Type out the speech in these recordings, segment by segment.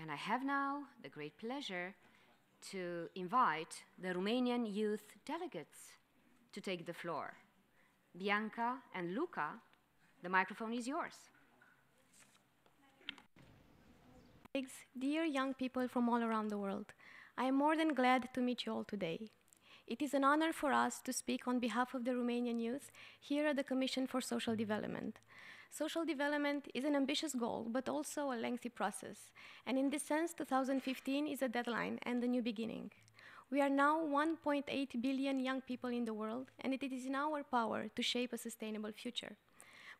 And I have now the great pleasure to invite the Romanian youth delegates to take the floor. Bianca and Luca, the microphone is yours. Dear young people from all around the world, I am more than glad to meet you all today. It is an honor for us to speak on behalf of the Romanian youth here at the Commission for Social Development. Social development is an ambitious goal, but also a lengthy process. And in this sense, 2015 is a deadline and a new beginning. We are now 1.8 billion young people in the world, and it is in our power to shape a sustainable future.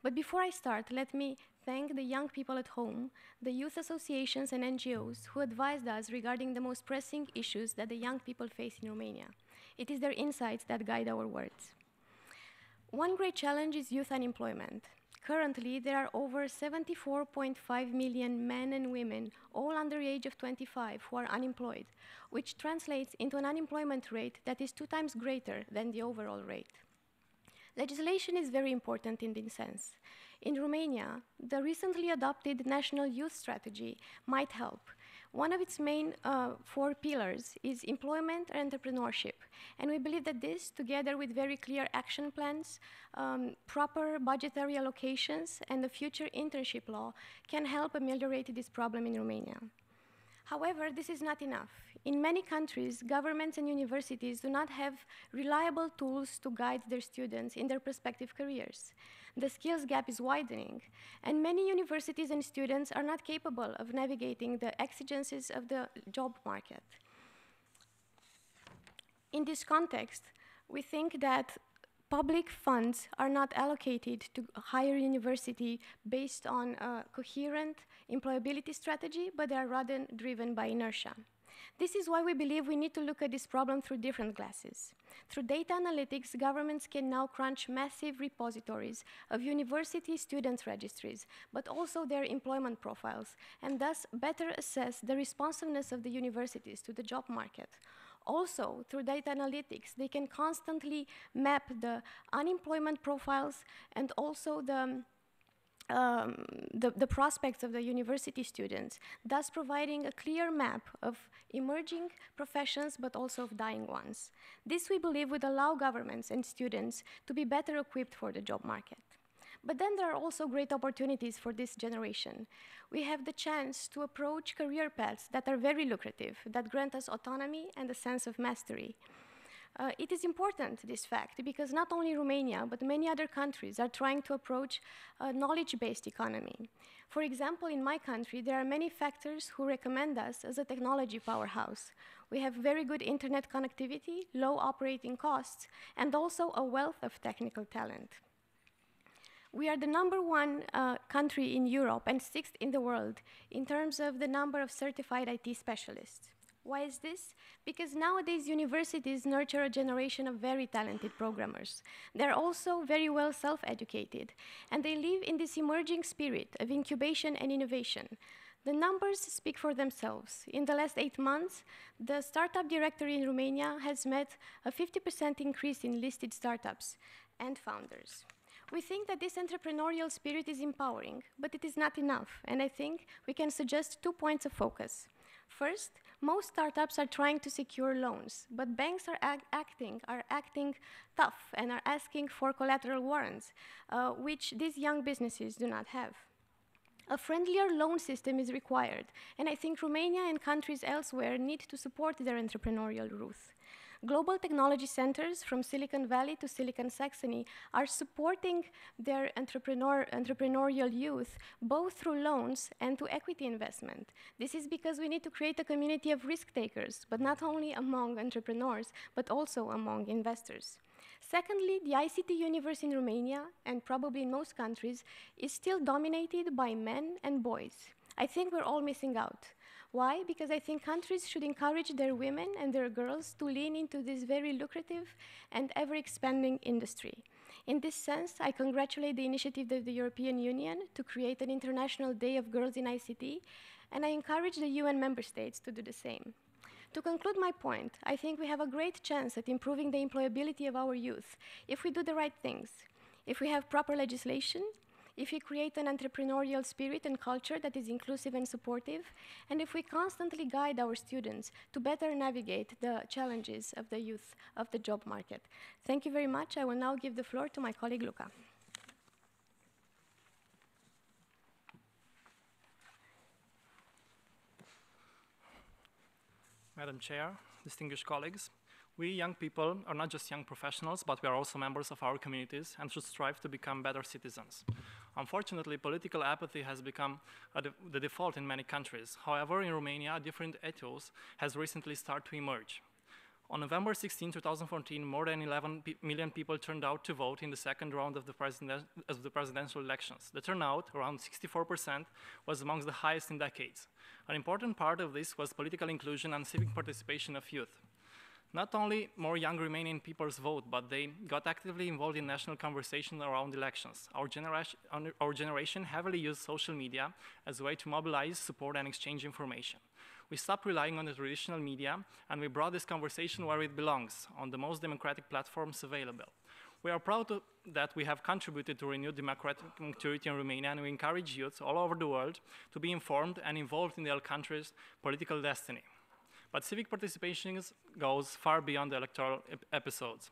But before I start, let me thank the young people at home, the youth associations and NGOs who advised us regarding the most pressing issues that the young people face in Romania. It is their insights that guide our words. One great challenge is youth unemployment. Currently, there are over 74.5 million men and women, all under the age of 25, who are unemployed, which translates into an unemployment rate that is 2 times greater than the overall rate. Legislation is very important in this sense. In Romania, the recently adopted National Youth Strategy might help. One of its main 4 pillars is employment and entrepreneurship. And we believe that this, together with very clear action plans, proper budgetary allocations, and the future internship law, can help ameliorate this problem in Romania. However, this is not enough. In many countries, governments and universities do not have reliable tools to guide their students in their prospective careers. The skills gap is widening, and many universities and students are not capable of navigating the exigencies of the job market. In this context, we think that public funds are not allocated to higher university based on a coherent employability strategy, but they are rather driven by inertia. This is why we believe we need to look at this problem through different glasses. Through data analytics, governments can now crunch massive repositories of university students' registries, but also their employment profiles, and thus better assess the responsiveness of the universities to the job market. Also, through data analytics, they can constantly map the unemployment profiles and also the prospects of the university students, thus providing a clear map of emerging professions, but also of dying ones. This, we believe, would allow governments and students to be better equipped for the job market. But then there are also great opportunities for this generation. We have the chance to approach career paths that are very lucrative, that grant us autonomy and a sense of mastery. It is important, this fact, because not only Romania, but many other countries are trying to approach a knowledge-based economy. For example, in my country, there are many factors who recommend us as a technology powerhouse. We have very good internet connectivity, low operating costs, and also a wealth of technical talent. We are the #1 country in Europe and 6th in the world in terms of the number of certified IT specialists. Why is this? Because nowadays universities nurture a generation of very talented programmers. They're also very well self-educated, and they live in this emerging spirit of incubation and innovation. The numbers speak for themselves. In the last 8 months, the startup directory in Romania has met a 50% increase in listed startups and founders. We think that this entrepreneurial spirit is empowering, but it is not enough, and I think we can suggest 2 points of focus. First, most startups are trying to secure loans, but banks are acting tough and are asking for collateral warrants, which these young businesses do not have. A friendlier loan system is required, and I think Romania and countries elsewhere need to support their entrepreneurial youth. Global technology centers from Silicon Valley to Silicon Saxony are supporting their entrepreneurial youth both through loans and to equity investment. This is because we need to create a community of risk takers, but not only among entrepreneurs, but also among investors. Secondly, the ICT universe in Romania, and probably in most countries, is still dominated by men and boys. I think we're all missing out. Why? Because I think countries should encourage their women and their girls to lean into this very lucrative and ever-expanding industry. In this sense, I congratulate the initiative of the European Union to create an International Day of Girls in ICT, and I encourage the UN member states to do the same. To conclude my point, I think we have a great chance at improving the employability of our youth if we do the right things, if we have proper legislation, if we create an entrepreneurial spirit and culture that is inclusive and supportive, and if we constantly guide our students to better navigate the challenges of the youth of the job market. Thank you very much. I will now give the floor to my colleague Luca. Madam Chair, distinguished colleagues, we young people are not just young professionals, but we are also members of our communities and should strive to become better citizens. Unfortunately, political apathy has become the default in many countries. However, in Romania, a different ethos has recently started to emerge. On November 16, 2014, more than 11 million people turned out to vote in the second round of the presidential elections. The turnout, around 64%, was amongst the highest in decades. An important part of this was political inclusion and civic participation of youth. Not only more young Romanian peoples vote, but they got actively involved in national conversation around elections. Our generation heavily used social media as a way to mobilize, support, and exchange information. We stopped relying on the traditional media, and we brought this conversation where it belongs, on the most democratic platforms available. We are proud that we have contributed to renewed democratic maturity in Romania, and we encourage youth all over the world to be informed and involved in their country's political destiny. But civic participation goes far beyond the electoral episodes.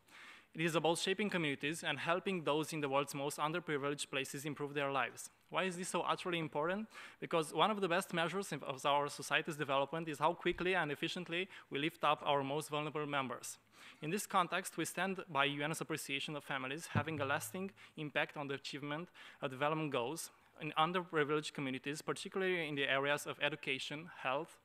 It is about shaping communities and helping those in the world's most underprivileged places improve their lives. Why is this so utterly important? Because one of the best measures of our society's development is how quickly and efficiently we lift up our most vulnerable members. In this context, we stand by UN's appreciation of families having a lasting impact on the achievement of development goals in underprivileged communities, particularly in the areas of education, health,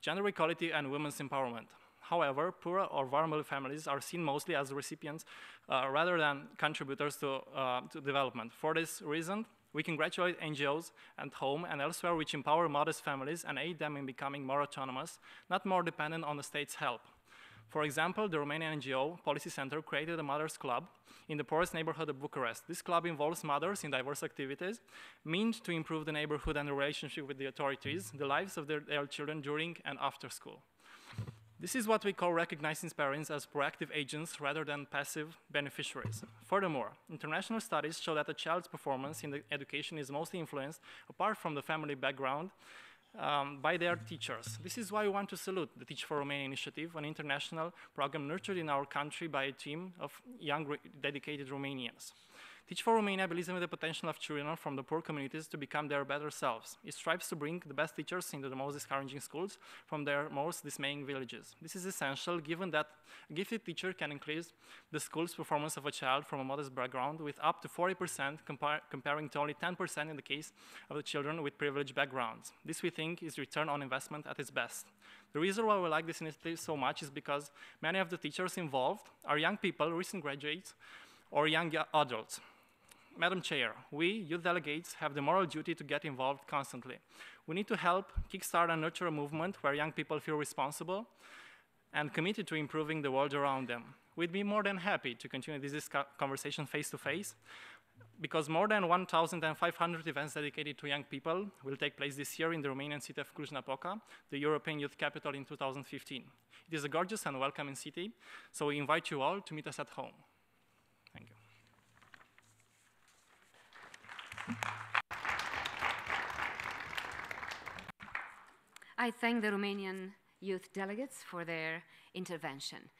gender equality, and women's empowerment. However, poor or vulnerable families are seen mostly as recipients rather than contributors to development. For this reason, we congratulate NGOs at home and elsewhere which empower modest families and aid them in becoming more autonomous, not more dependent on the state's help. For example, the Romanian NGO Policy Center created a Mothers Club in the poorest neighborhood of Bucharest. This club involves mothers in diverse activities meant to improve the neighborhood and the relationship with the authorities, the lives of their children during and after school. This is what we call recognizing parents as proactive agents rather than passive beneficiaries. Furthermore, international studies show that a child's performance in the education is mostly influenced, apart from the family background, by their teachers. This is why we want to salute the Teach for Romania initiative, an international program nurtured in our country by a team of young, dedicated Romanians. Teach for Romania believes in the potential of children from the poor communities to become their better selves. It strives to bring the best teachers into the most discouraging schools from their most dismaying villages. This is essential given that a gifted teacher can increase the school's performance of a child from a modest background with up to 40%, comparing to only 10% in the case of the children with privileged backgrounds. This, we think, is return on investment at its best. The reason why we like this initiative so much is because many of the teachers involved are young people, recent graduates, or young adults. Madam Chair, we, youth delegates, have the moral duty to get involved constantly. We need to help kickstart and nurture a movement where young people feel responsible and committed to improving the world around them. We'd be more than happy to continue this conversation face-to-face, because more than 1,500 events dedicated to young people will take place this year in the Romanian city of Cluj-Napoca, the European Youth Capital in 2015. It is a gorgeous and welcoming city, so we invite you all to meet us at home. Thank you. I thank the Romanian youth delegates for their intervention.